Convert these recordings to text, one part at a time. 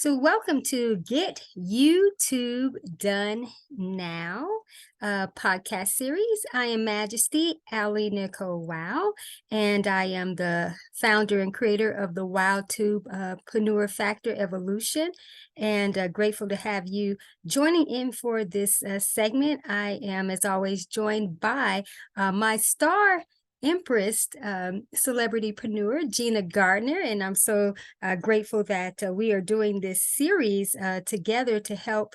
So welcome to Get YouTube Done Now podcast series. I am Majesty AliNICOLE Wow, and I am the founder and creator of the YouTube-preneur Factor Evolution, and grateful to have you joining in for this segment. I am, as always, joined by my star Empress, Celebrity-preneur, Gina Gardiner, and I'm so grateful that we are doing this series together to help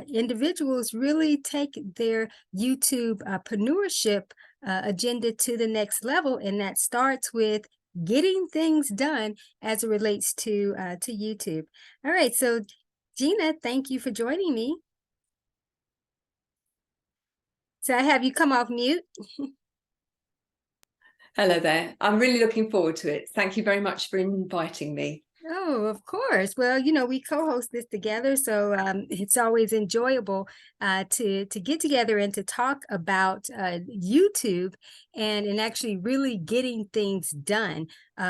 individuals really take their YouTube-preneurship agenda to the next level, and that starts with getting things done as it relates to YouTube. All right, so Gina, thank you for joining me. So I have you come off mute. Hello there. I'm really looking forward to it. Thank you very much for inviting me. Oh, of course. Well, we co-host this together, so it's always enjoyable to get together and to talk about YouTube and actually really getting things done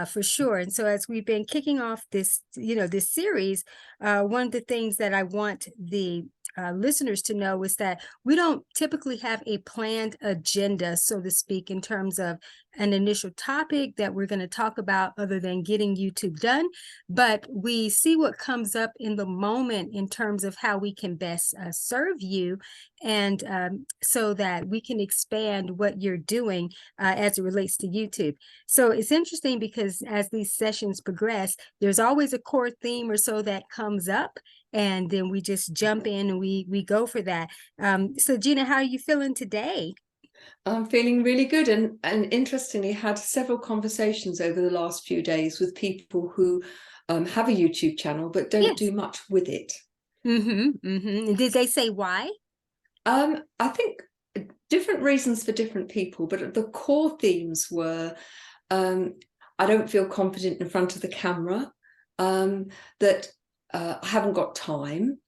for sure. And so as we've been kicking off this, this series, one of the things that I want the listeners to know is that we don't typically have a planned agenda, so to speak, in terms of an initial topic that we're going to talk about other than getting YouTube done. But we see what comes up in the moment in terms of how we can best serve you, and so that we can expand what you're doing as it relates to YouTube. So it's interesting because as these sessions progress, there's always a core theme or so that comes up, and then we just jump in and we go for that. So Gina, how are you feeling today? I'm feeling really good, and interestingly had several conversations over the last few days with people who have a YouTube channel but don't do much with it. Did they say why? I think different reasons for different people, but the core themes were I don't feel confident in front of the camera, that I haven't got time,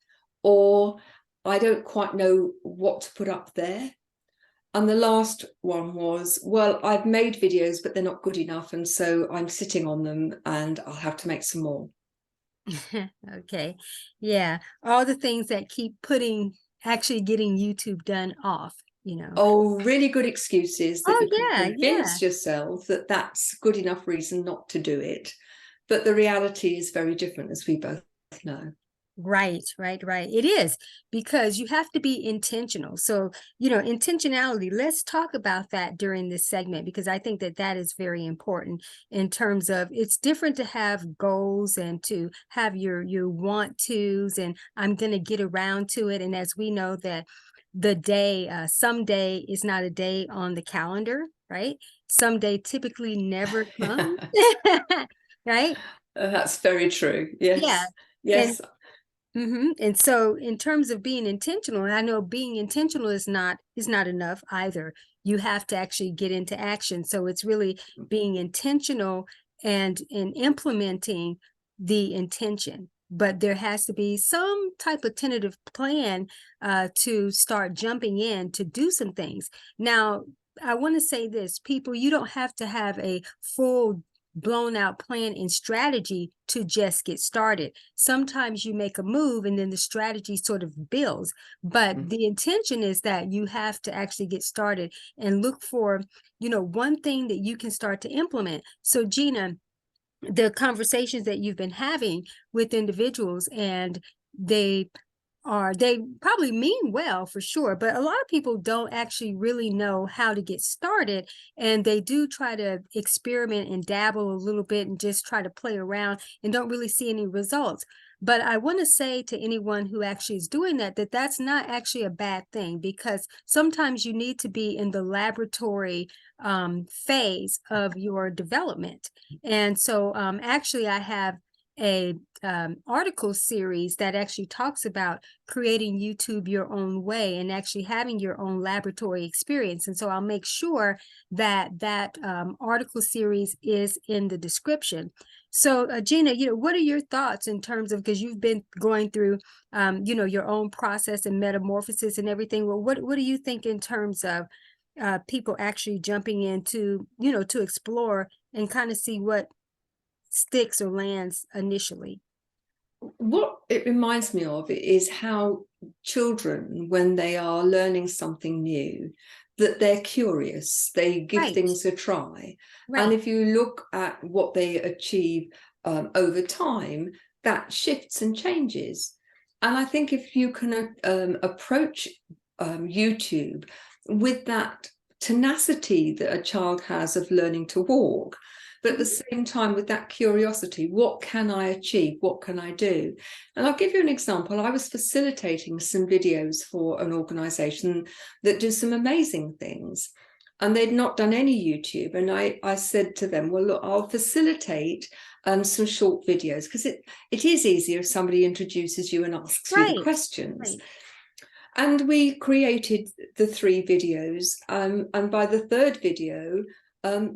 or I don't quite know what to put up there. And the last one was, well, I've made videos, but they're not good enough. And so I'm sitting on them and I'll have to make some more. Okay. Yeah. All the things that keep actually getting YouTube done off, Oh, really good excuses that you can convince yeah. yourself that that's good enough reason not to do it. But the reality is very different, as we both know. Right. It is, because you have to be intentional. So, intentionality, let's talk about that during this segment, because I think that that is very important in terms of it's different to have goals and to have your want tos, and I'm going to get around to it. And as we know that the day, someday is not a day on the calendar, right? Someday typically never comes, right? That's very true. Yes. Yeah. Yes. And so in terms of being intentional, and I know being intentional is not enough either. You have to actually get into action. So it's really being intentional and in implementing the intention. But there has to be some type of tentative plan to start jumping in to do some things. Now, I want to say this, people, you don't have to have a full blown out plan and strategy to just get started. Sometimes you make a move and then the strategy sort of builds, but the intention is that you have to actually get started and look for, one thing that you can start to implement. So Gina, the conversations that you've been having with individuals, and they probably mean well for sure, but a lot of people don't actually really know how to get started, and they do try to experiment and dabble a little bit and just try to play around and don't really see any results. But I want to say to anyone who actually is doing that that's not actually a bad thing, because sometimes you need to be in the laboratory phase of your development. And so actually I have a article series that actually talks about creating YouTube your own way and actually having your own laboratory experience. And so I'll make sure that that article series is in the description. So Gina, what are your thoughts in terms of, because you've been going through, your own process and metamorphosis and everything. Well, what do you think in terms of people actually jumping into, to explore and kind of see what sticks or lands initially? what it reminds me of is how children, when they are learning something new, that they're curious, they give Right, things a try. And right. if you look at what they achieve over time, that shifts and changes. And I think if you can approach YouTube with that tenacity that a child has of learning to walk, but at the same time with that curiosity, what can I achieve? What can I do? And I'll give you an example. I was facilitating some videos for an organization that do some amazing things, and they'd not done any YouTube. And I said to them, well, look, I'll facilitate some short videos, because it is easier if somebody introduces you and asks you the Right, questions. right. And we created the 3 videos, and by the 3rd video,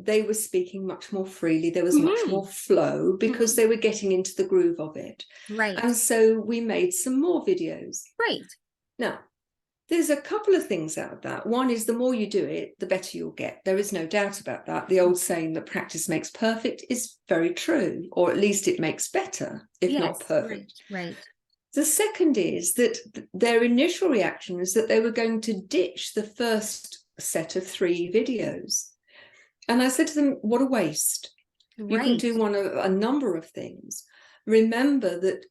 they were speaking much more freely. There was much more flow, because they were getting into the groove of it. Right, And so we made some more videos. right. Now, there's a couple of things out of that. One is, the more you do it, the better you'll get. There is no doubt about that. The old saying that practice makes perfect is very true, or at least it makes better, if not Yes, perfect. right. The second is that their initial reaction is that they were going to ditch the first set of 3 videos. And I said to them, what a waste. You can Right. do a number of things. Remember that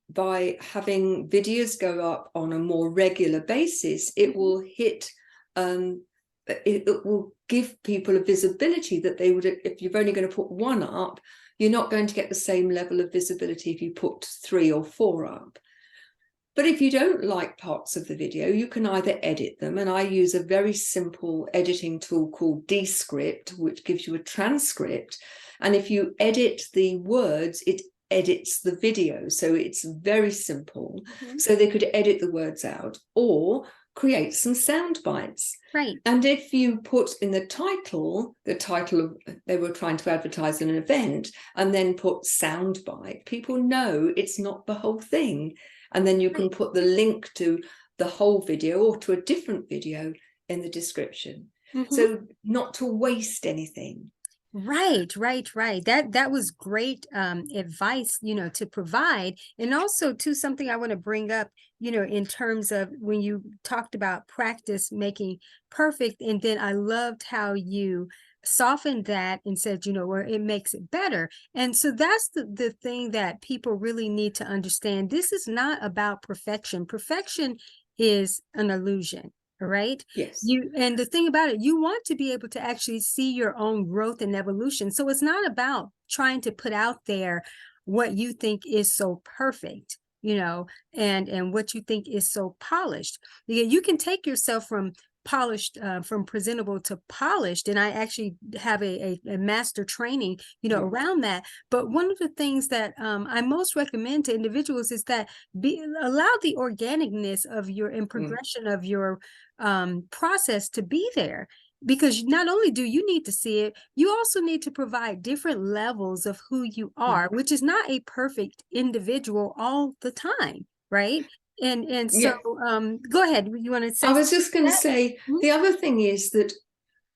by having videos go up on a more regular basis, it will hit, it will give people a visibility that they would, if you're only going to put 1 up, you're not going to get the same level of visibility if you put 3 or 4 up. But if you don't like parts of the video, you can either edit them, and I use a very simple editing tool called Descript, which gives you a transcript. And if you edit the words, it edits the video. So it's very simple. So they could edit the words out or create some sound bites. Right. And if you put in the title of, they were trying to advertise an event, and then put sound bite, people know it's not the whole thing. And then you can put the link to the whole video or to a different video in the description. So not to waste anything. Right. That was great advice, to provide. And also to something I want to bring up, in terms of when you talked about practice making perfect. And then I loved how you softened that and said, where it makes it better. And so that's the thing that people really need to understand. This is not about perfection. Perfection is an illusion. Right. Yes. And the thing about it, you want to be able to actually see your own growth and evolution. So it's not about trying to put out there what you think is so perfect, and what you think is so polished. You can take yourself from polished, from presentable to polished. And I actually have a master training, around that. But one of the things that I most recommend to individuals is that allow the organicness of your and progression of your process to be there. Because not only do you need to see it, you also need to provide different levels of who you are, which is not a perfect individual all the time, right? And so go ahead. You want to say I was just going to that? say, the other thing is that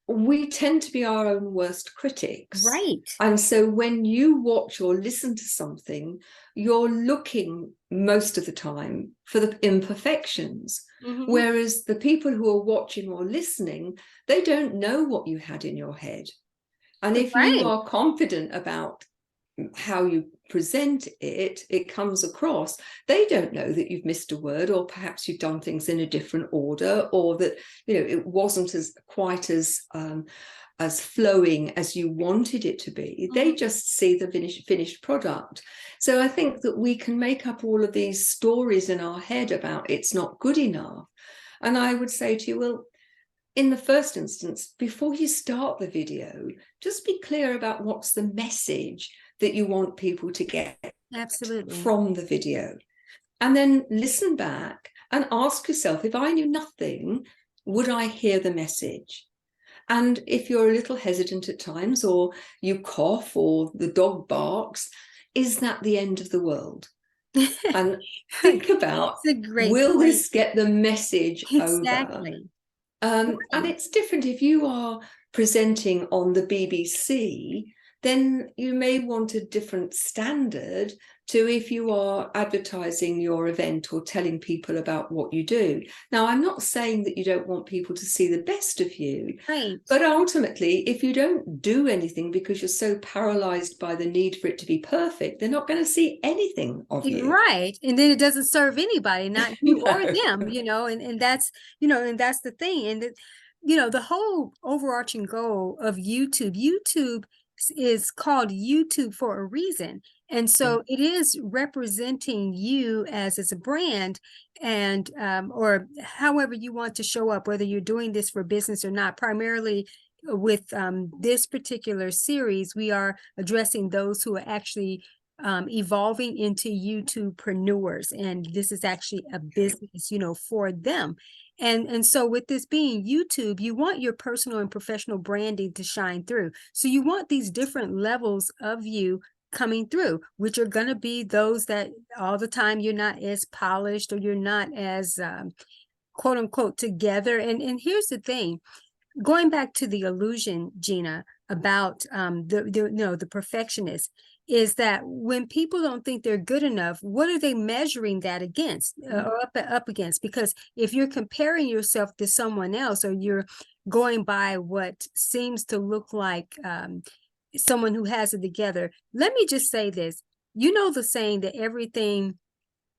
we tend to be our own worst critics. Right. And so when you watch or listen to something, you're looking most of the time for the imperfections. Whereas the people who are watching or listening, they don't know what you had in your head. And if you are confident about how you present it, it comes across. They don't know that you've missed a word, or perhaps you've done things in a different order, or that it wasn't quite as flowing as you wanted it to be. They just see the finished product. So I think that we can make up all of these stories in our head about it's not good enough. And I would say to you, well, in the first instance, before you start the video, just be clear about what's the message that you want people to get from the video. And then listen back and ask yourself, if I knew nothing, would I hear the message? And if you're a little hesitant at times, or you cough, or the dog barks, is that the end of the world? And think about, will this get the message over? And it's different if you are presenting on the BBC, then you may want a different standard to if you are advertising your event or telling people about what you do. Now, I'm not saying that you don't want people to see the best of you, Right. but ultimately, if you don't do anything because you're so paralyzed by the need for it to be perfect, they're not going to see anything of you. Right. And then it doesn't serve anybody, not you or No. them, and that's, and that's the thing. And the whole overarching goal of YouTube is called YouTube for a reason. And so it is representing you as a brand, and or however you want to show up, whether you're doing this for business or not. Primarily with this particular series, we are addressing those who are actually evolving into YouTube-preneurs, and this is actually a business, for them. And so with this being YouTube, you want your personal and professional branding to shine through. So you want these different levels of you coming through, which are going to be those that all the time you're not as polished, or you're not as quote unquote together. And here's the thing, going back to the illusion, Gina, about the perfectionist, is that when people don't think they're good enough, what are they measuring that against, or up against? Because if you're comparing yourself to someone else, or you're going by what seems to look like someone who has it together, let me just say this. You know the saying that everything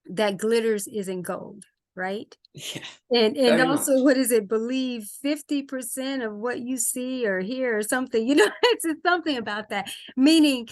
that glitters isn't gold, right? Yeah, And very also, much. what is it? Believe 50% of what you see or hear, or something, it's something about that. Meaning,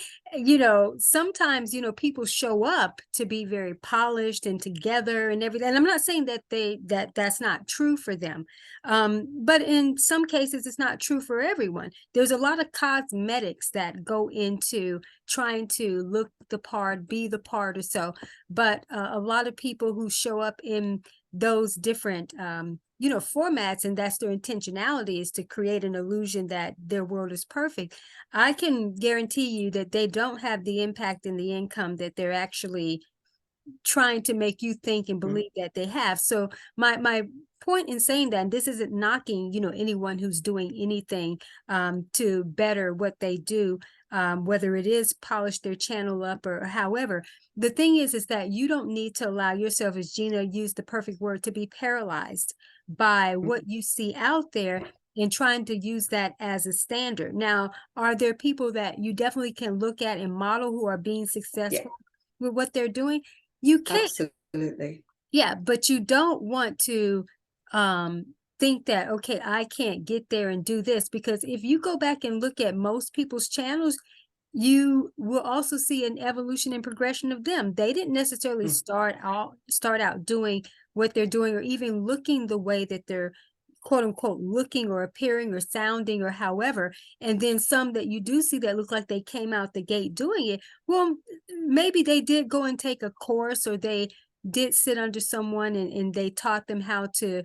sometimes, people show up to be very polished and together and everything. And I'm not saying that that's not true for them. But in some cases, it's not true for everyone. There's a lot of cosmetics that go into trying to look the part, be the part, or so. But a lot of people who show up in those different formats, and that's their intentionality, is to create an illusion that their world is perfect. I can guarantee you that they don't have the impact and the income that they're actually trying to make you think and believe that they have. So my point in saying that, and this isn't knocking anyone who's doing anything to better what they do, whether it is polish their channel up or however. The thing is that you don't need to allow yourself, as Gina used the perfect word, to be paralyzed by what you see out there and trying to use that as a standard. Now, are there people that you definitely can look at and model who are being successful with what they're doing? You can. Absolutely. Yeah, but you don't want to think that, okay, I can't get there and do this, because if you go back and look at most people's channels, you will also see an evolution and progression of them. They didn't necessarily start out doing what they're doing, or even looking the way that they're quote unquote looking or appearing or sounding or however. And then some that you do see that look like they came out the gate doing it. Well, maybe they did go and take a course, or they did sit under someone and they taught them how to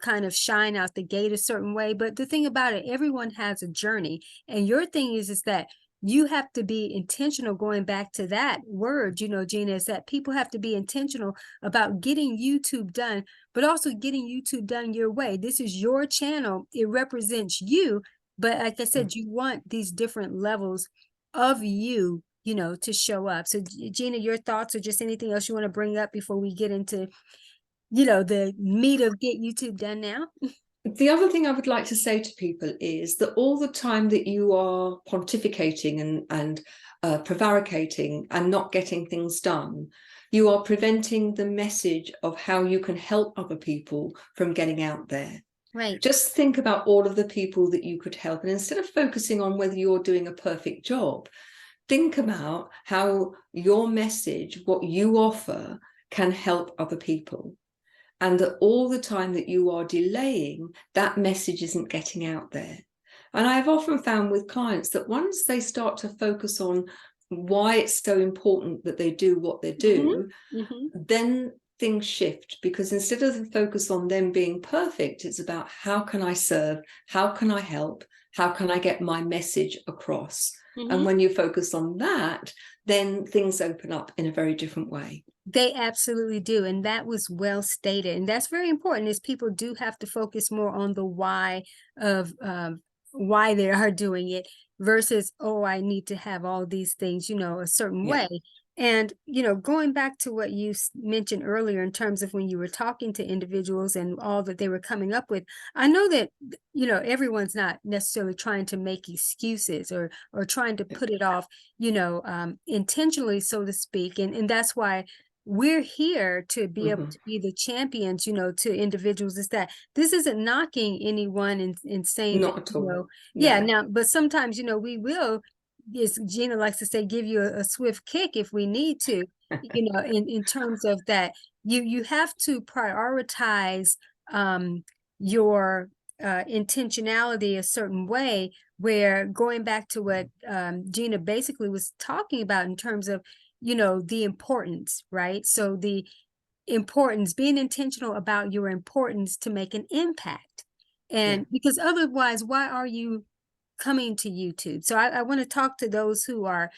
kind of shine out the gate a certain way. But the thing about it, everyone has a journey, and your thing is that you have to be intentional. Going back to that word, Gina, is that people have to be intentional about getting YouTube done, but also getting YouTube done your way. This is your channel. It represents you. But like I said, you want these different levels of you, to show up. So Gina, your thoughts, or just anything else you want to bring up before we get into, the meat of get YouTube done now? The other thing I would like to say to people is that all the time that you are pontificating and prevaricating and not getting things done, you are preventing the message of how you can help other people from getting out there. Right. Just think about all of the people that you could help. And instead of focusing on whether you're doing a perfect job, think about how your message, what you offer, can help other people. And that all the time that you are delaying, that message isn't getting out there. And I've often found with clients that once they start to focus on why it's so important that they do what they do, then things shift, because instead of the focus on them being perfect, it's about how can I serve, how can I help, how can I get my message across? And when you focus on that, then things open up in a very different way. They absolutely do. And that was well stated. And that's very important, is people do have to focus more on the why of why they are doing it, versus, oh, I need to have all these things, a certain way. And, going back to what you mentioned earlier in terms of when you were talking to individuals and all that they were coming up with, I know that, everyone's not necessarily trying to make excuses or trying to put it off, intentionally, so to speak. And that's why we're here to be able Mhm. to be the champions, to individuals, is that this isn't knocking anyone and saying that, Not at all. yeah, No. now, but sometimes, we will, as Gina likes to say, give you a swift kick if we need to, in terms of that. You have to prioritize your intentionality a certain way, where going back to what Gina basically was talking about in terms of, the importance, right? So the importance, being intentional about your importance to make an impact. Yeah. And because otherwise, why are you coming to YouTube? So I want to talk to those who are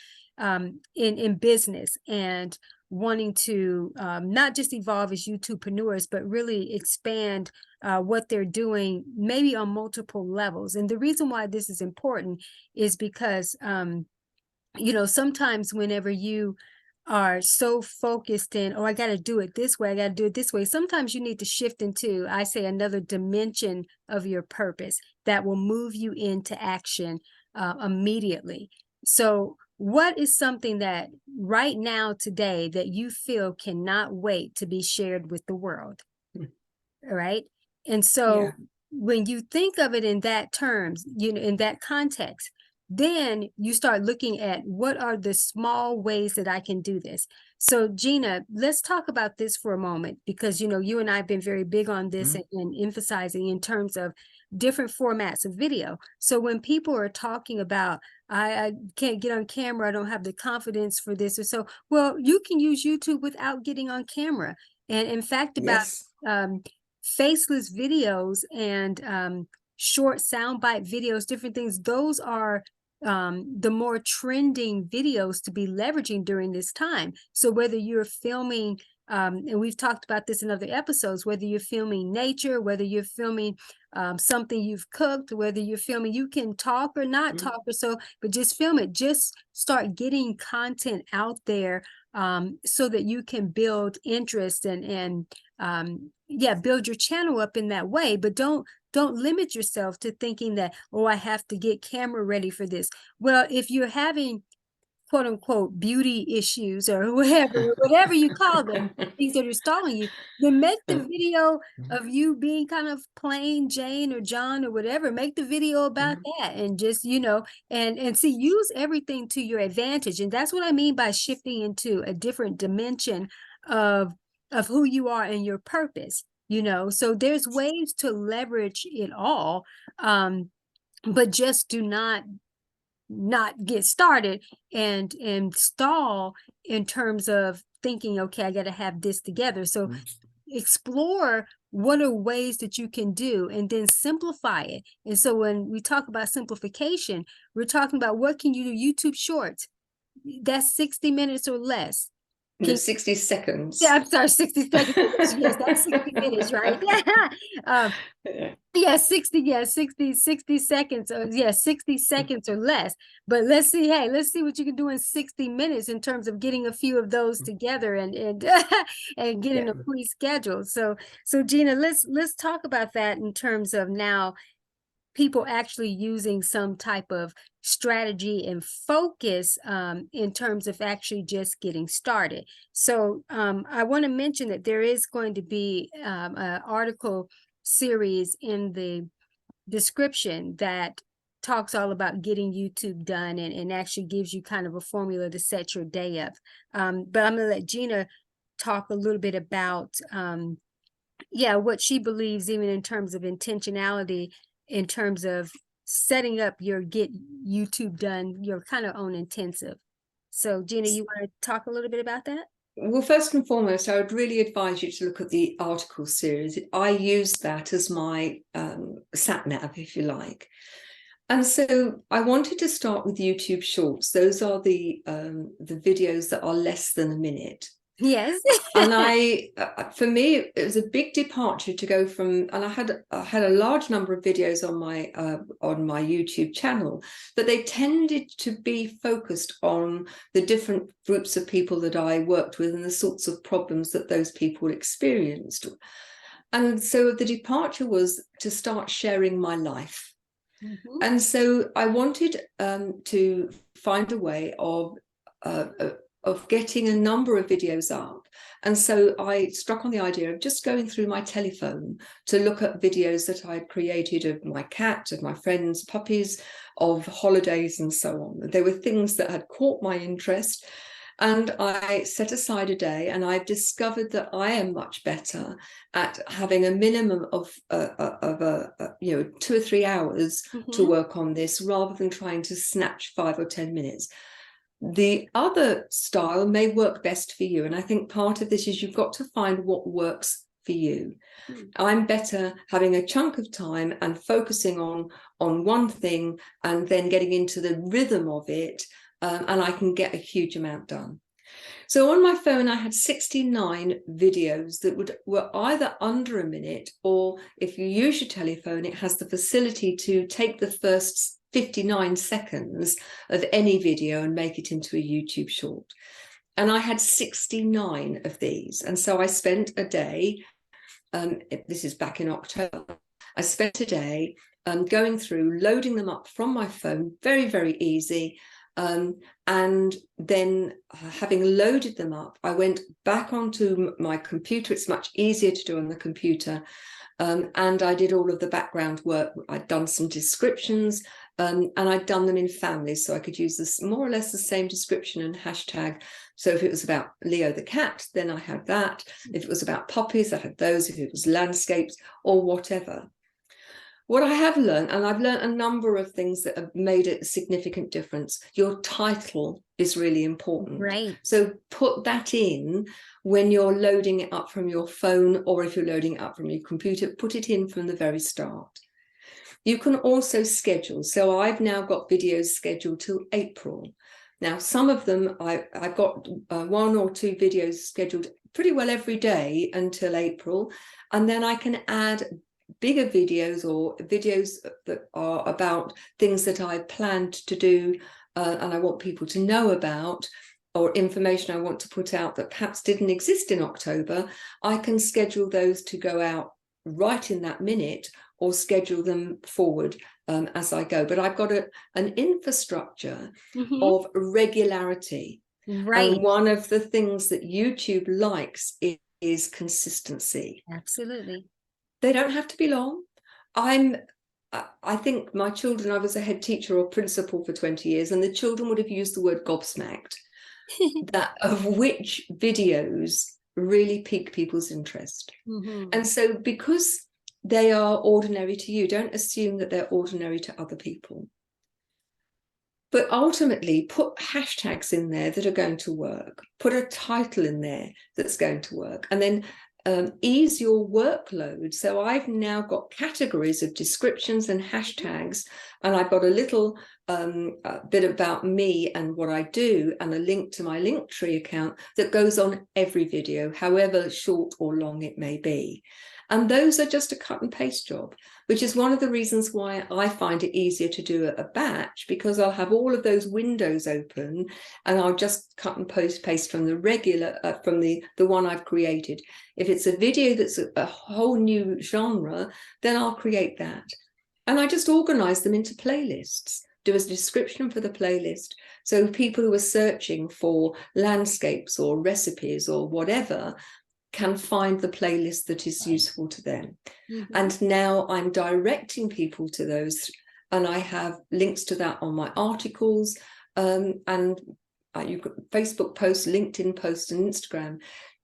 in business and wanting to not just evolve as YouTube-preneurs, but really expand what they're doing, maybe on multiple levels. And the reason why this is important is because sometimes whenever you are so focused in, oh, I got to do it this way, I got to do it this way, sometimes you need to shift into, I say, another dimension of your purpose that will move you into action immediately. So what is something that right now, today, that you feel cannot wait to be shared with the world? Mm. All right. And Yeah. so when you think of it in that terms, in that context, then you start looking at what are the small ways that I can do this. So Gina, let's talk about this for a moment, because you and I have been very big on this and emphasizing in terms of different formats of video. So when people are talking about, I can't get on camera, I don't have the confidence for this or so, well, you can use YouTube without getting on camera. And in fact, about Yes. faceless videos and short soundbite videos, different things, those are the more trending videos to be leveraging during this time. So whether you're filming, and we've talked about this in other episodes, whether you're filming nature, whether you're filming something you've cooked, whether you're filming, you can talk or not talk or so, but just film it. Just start getting content out there so that you can build interest and yeah, build your channel up in that way. But don't limit yourself to thinking that, oh, I have to get camera ready for this. Well, if you're having quote unquote beauty issues or whatever you call them, things that are stalling you, then make the video of you being kind of plain Jane or John or whatever. Make the video about that, and just, and see, use everything to your advantage. And that's what I mean by shifting into a different dimension of who you are and your purpose. So there's ways to leverage it all, but just do not get started and stall in terms of thinking, okay, I got to have this together. So explore what are ways that you can do, and then simplify it. And so when we talk about simplification, we're talking about, what can you do? YouTube Shorts, that's 60 minutes or less. No, 60 seconds. Yeah, I'm sorry, 60 seconds. Yes, that's 60 minutes, right? um, yeah, 60 seconds, or 60 seconds or less. But let's see, hey, let's see what you can do in 60 minutes in terms of getting a few of those together and and getting a pre-scheduled. So Gina, let's talk about that in terms of now people actually using some type of strategy and focus in terms of actually just getting started. So I want to mention that there is going to be an article series in the description that talks all about getting YouTube done, and actually gives you kind of a formula to set your day up. But I'm going to let Gina talk a little bit about what she believes, even in terms of intentionality, in terms of setting up your get YouTube done, your kind of own intensive. So Gina, you want to talk a little bit about that? Well, first and foremost, I would really advise you to look at the article series. I use that as my sat nav, if you like. And so I wanted to start with YouTube Shorts. Those are the videos that are less than a minute. Yes. And for me, it was a big departure to go from, and I had a large number of videos on my YouTube channel, but they tended to be focused on the different groups of people that I worked with and the sorts of problems that those people experienced. And so the departure was to start sharing my life. And so I wanted to find a way of getting a number of videos up. And so I struck on the idea of just going through my telephone to look at videos that I'd created of my cat, of my friends' puppies, of holidays and so on. There were things that had caught my interest. And I set aside a day, and I've discovered that I am much better at having a minimum of 2 or 3 hours to work on this, rather than trying to snatch 5 or 10 minutes. The other style may work best for you. And I think part of this is you've got to find what works for you. I'm better having a chunk of time and focusing on one thing and then getting into the rhythm of it. And I can get a huge amount done. So on my phone, I had 69 videos that were either under a minute, or if you use your telephone, it has the facility to take the first 59 seconds of any video and make it into a YouTube short. And I had 69 of these. And so I spent a day, this is back in October, I spent a day going through, loading them up from my phone, very, very easy. And then having loaded them up, I went back onto my computer. It's much easier to do on the computer. And I did all of the background work. I'd done some descriptions, and I'd done them in families, so I could use this more or less the same description and hashtag. So if it was about Leo the cat, then I had that. If it was about puppies, I had those. If it was landscapes or whatever. What I have learned, and I've learned a number of things that have made a significant difference. Your title is really important. Right. So put that in when you're loading it up from your phone, or if you're loading it up from your computer, put it in from the very start. You can also schedule. So I've now got videos scheduled till April. Now, some of them, I've got 1 or 2 videos scheduled pretty well every day until April. And then I can add bigger videos, or videos that are about things that I planned to do and I want people to know about, or information I want to put out that perhaps didn't exist in October. I can schedule those to go out right in that minute, or schedule them forward as I go. But I've got an infrastructure of regularity. Right. And one of the things that YouTube likes is consistency. Absolutely. They don't have to be long. I think my children, I was a head teacher or principal for 20 years, and the children would have used the word gobsmacked, that of which videos really pique people's interest. And so because they are ordinary to you, don't assume that they're ordinary to other people. But ultimately, put hashtags in there that are going to work. Put a title in there that's going to work. And then ease your workload. So I've now got categories of descriptions and hashtags, and I've got a little bit about me and what I do, and a link to my Linktree account that goes on every video, however short or long it may be. And those are just a cut and paste job, which is one of the reasons why I find it easier to do a batch, because I'll have all of those windows open and I'll just cut and paste from the regular, from the one I've created. If it's a video that's a whole new genre, then I'll create that. And I just organize them into playlists, do a description for the playlist. So people who are searching for landscapes or recipes or whatever can find the playlist that is useful to them. And now I'm directing people to those, and I have links to that on my articles, and you've got Facebook posts, LinkedIn posts, and Instagram,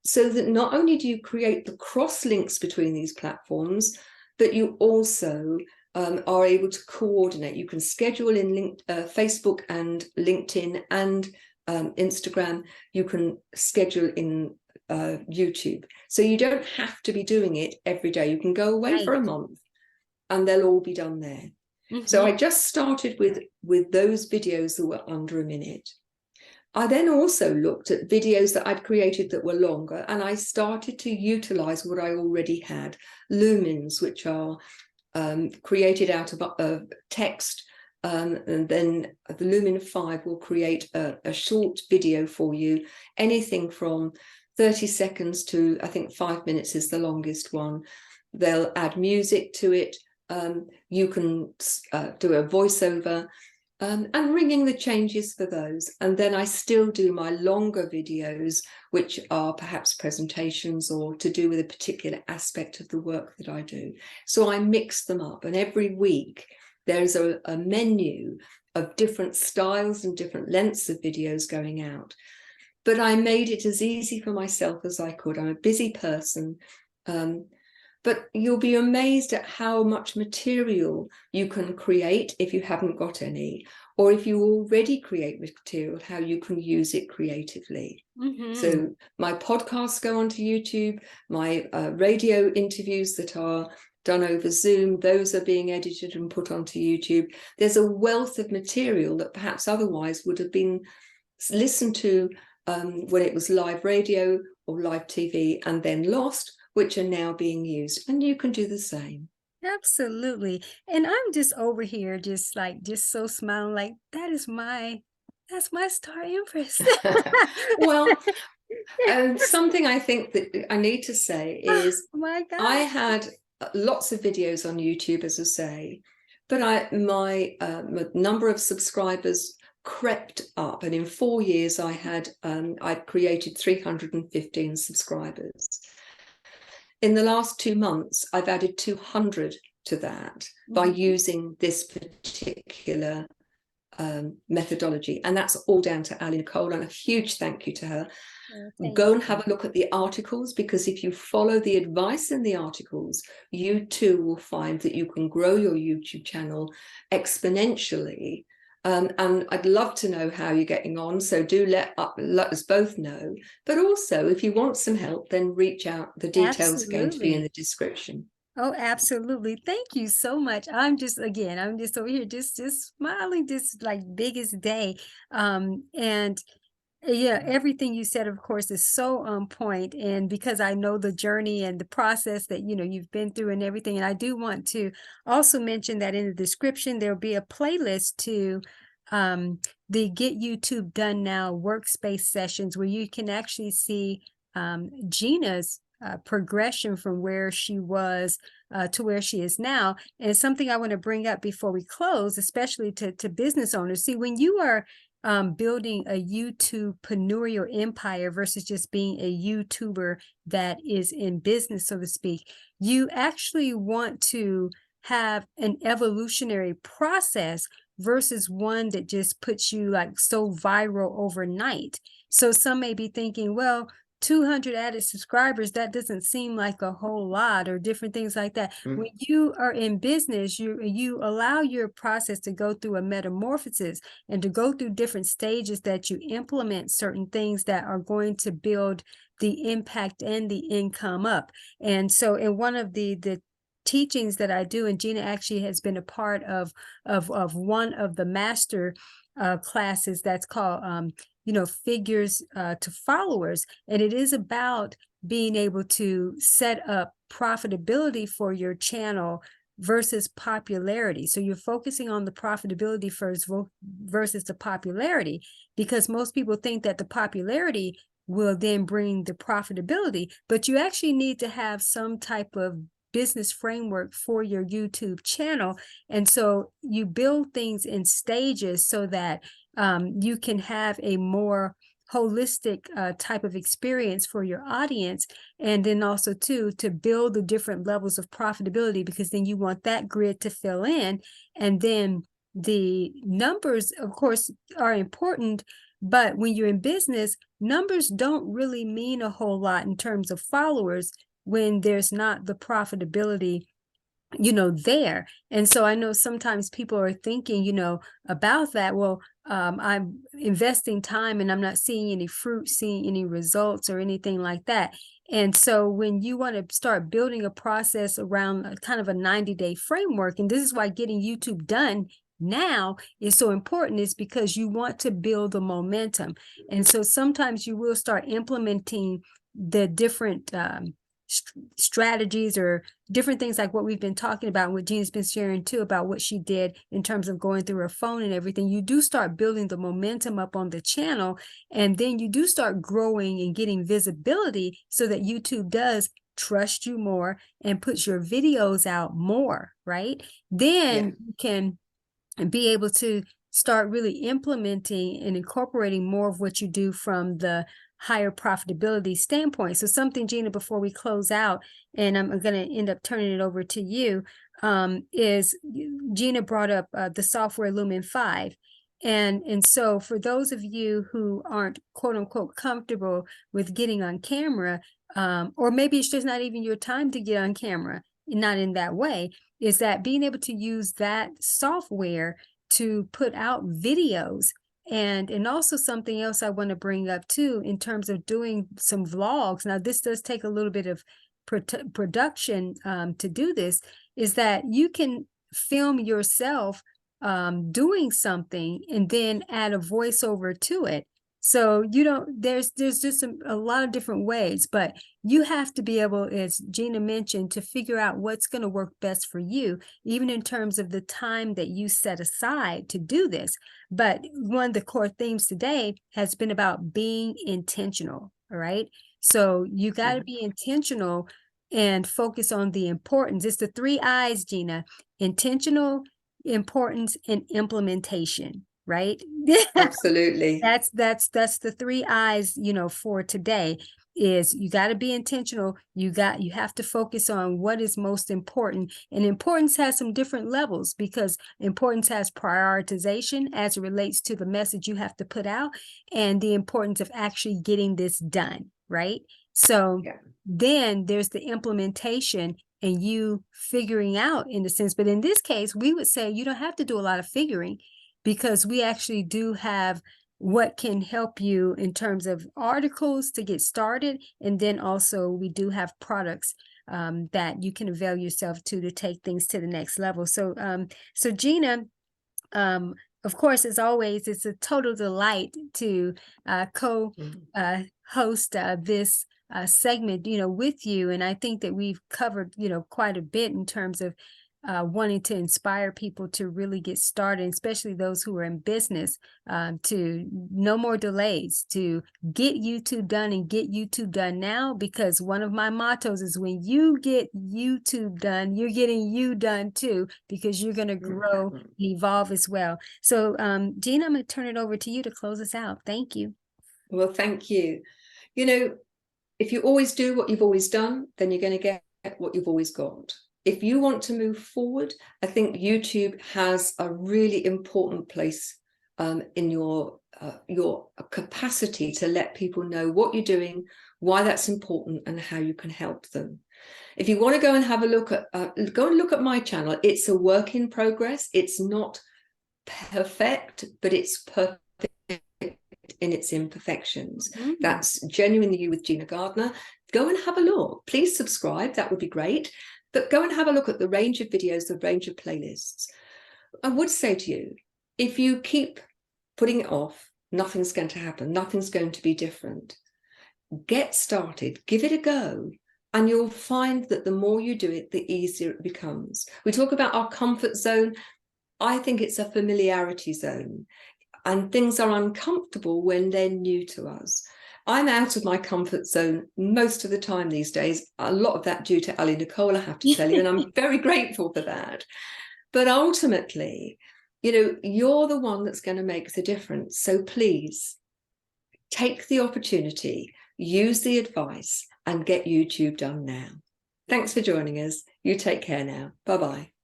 so that not only do you create the cross links between these platforms, but you also are able to coordinate. You can schedule in Facebook and LinkedIn and Instagram. You can schedule in YouTube. So you don't have to be doing it every day. You can go away for a month and they'll all be done there. So I just started with those videos that were under a minute. I then also looked at videos that I'd created that were longer, and I started to utilize what I already had, lumens, which are created out of text, and then the Lumen 5 will create a short video for you, anything from 30 seconds to, I think, 5 minutes is the longest one. They'll add music to it. You can do a voiceover, and ringing the changes for those. And then I still do my longer videos, which are perhaps presentations or to do with a particular aspect of the work that I do. So I mix them up, and every week there's a menu of different styles and different lengths of videos going out. But I made it as easy for myself as I could. I'm a busy person. But you'll be amazed at how much material you can create if you haven't got any, or if you already create material, how you can use it creatively. So my podcasts go onto YouTube, my radio interviews that are done over Zoom, those are being edited and put onto YouTube. There's a wealth of material that perhaps otherwise would have been listened to when it was live radio or live TV and then lost, which are now being used, and you can do the same. Absolutely. And I'm just over here, just so smiling, like that's my star Empress. Well, something I think that I need to say is, oh my God. I had lots of videos on YouTube, as I say, but my number of subscribers crept up, and in 4 years I'd created 315 subscribers. In the last 2 months, I've added 200 to that by using this particular methodology. And that's all down to AliNICOLE, and a huge thank you to her. Go and have a look at the articles, because if you follow the advice in the articles, you too will find that you can grow your YouTube channel exponentially. And I'd love to know how you're getting on. So do let us both know. But also, if you want some help, then reach out. The details are going to be in the description. Oh, absolutely. Thank you so much. I'm just over here, just smiling, just like biggest day. And yeah, everything you said, of course, is so on point. And because I know the journey and the process that, you've been through and everything. And I do want to also mention that in the description, there'll be a playlist to the Get YouTube Done Now workspace sessions, where you can actually see Gina's progression from where she was to where she is now. And something I want to bring up before we close, especially to business owners. See, when you are building a YouTube-preneurial empire versus just being a YouTuber that is in business, so to speak, you actually want to have an evolutionary process versus one that just puts you like so viral overnight. So some may be thinking, well, 200 added subscribers, that doesn't seem like a whole lot, or different things like that. When you are in business, you allow your process to go through a metamorphosis and to go through different stages, that you implement certain things that are going to build the impact and the income up. And so in one of the teachings that I do, and Gina actually has been a part of one of the master classes that's called figures to followers. And it is about being able to set up profitability for your channel versus popularity. So you're focusing on the profitability first versus the popularity, because most people think that the popularity will then bring the profitability, but you actually need to have some type of business framework for your YouTube channel. And so you build things in stages so that you can have a more holistic type of experience for your audience. And then also too, to build the different levels of profitability, because then you want that grid to fill in. And then the numbers, of course, are important. But when you're in business, numbers don't really mean a whole lot in terms of followers when there's not the profitability there. And so I know sometimes people are thinking about that. Well, I'm investing time and I'm not seeing any fruit, seeing any results or anything like that. And so when you want to start building a process around kind of a 90-day framework, and this is why getting YouTube done now is so important is because you want to build a momentum. And so sometimes you will start implementing the different strategies or different things like what we've been talking about, and what Gina's been sharing too about what she did in terms of going through her phone and everything. You do start building the momentum up on the channel, and then you do start growing and getting visibility so that YouTube does trust you more and puts your videos out more, right? Then you can be able to start really implementing and incorporating more of what you do from the higher profitability standpoint. So something, Gina, before we close out, and I'm going to end up turning it over to you, is Gina brought up the software Lumen 5. And so for those of you who aren't quote unquote comfortable with getting on camera, or maybe it's just not even your time to get on camera, not in that way, is that being able to use that software to put out videos. And also something else I want to bring up too, in terms of doing some vlogs. Now, this does take a little bit of production to do this, is that you can film yourself doing something and then add a voiceover to it. So you don't, there's just a lot of different ways, but you have to be able, as Gina mentioned, to figure out what's going to work best for you, even in terms of the time that you set aside to do this. But one of the core themes today has been about being intentional, all right? So you got to be intentional and focus on the importance. It's the 3 I's, Gina: intentional, importance, and implementation. Right? Absolutely. That's the 3 I's, you know, for today. Is you got to be intentional. You have to focus on what is most important. And importance has some different levels, because importance has prioritization as it relates to the message you have to put out, and the importance of actually getting this done, right? So then there's the implementation and you figuring out, in a sense. But in this case, we would say you don't have to do a lot of figuring, because we actually do have what can help you in terms of articles to get started. And then also we do have products that you can avail yourself to take things to the next level. So, so Gina, of course, as always, it's a total delight to co-host this segment, you know, with you. And I think that we've covered, you know, quite a bit in terms of wanting to inspire people to really get started, especially those who are in business, to no more delays, to get YouTube done, and get YouTube done now, because one of my mottos is when you get YouTube done, you're getting you done too, because you're going to grow and evolve as well. So Gina, I'm going to turn it over to you to close us out. Thank you. Well, thank you. You know, if you always do what you've always done, then you're going to get what you've always got. If you want to move forward, I think YouTube has a really important place in your capacity to let people know what you're doing, why that's important, and how you can help them. If you want to go and have a look at, go and look at my channel. It's a work in progress. It's not perfect, but it's perfect in its imperfections. That's Genuinely You with Gina Gardiner. Go and have a look. Please subscribe. That would be great. But go and have a look at the range of videos, the range of playlists. I would say to you, if you keep putting it off, nothing's going to happen. Nothing's going to be different. Get started, give it a go, and you'll find that the more you do it, the easier it becomes. We talk about our comfort zone. I think it's a familiarity zone, and things are uncomfortable when they're new to us. I'm out of my comfort zone most of the time these days, a lot of that due to AliNICOLE, I have to tell you, and I'm very grateful for that. But ultimately, you know, you're the one that's going to make the difference. So please take the opportunity, use the advice, and get YouTube done now. Thanks for joining us. You take care now. Bye-bye.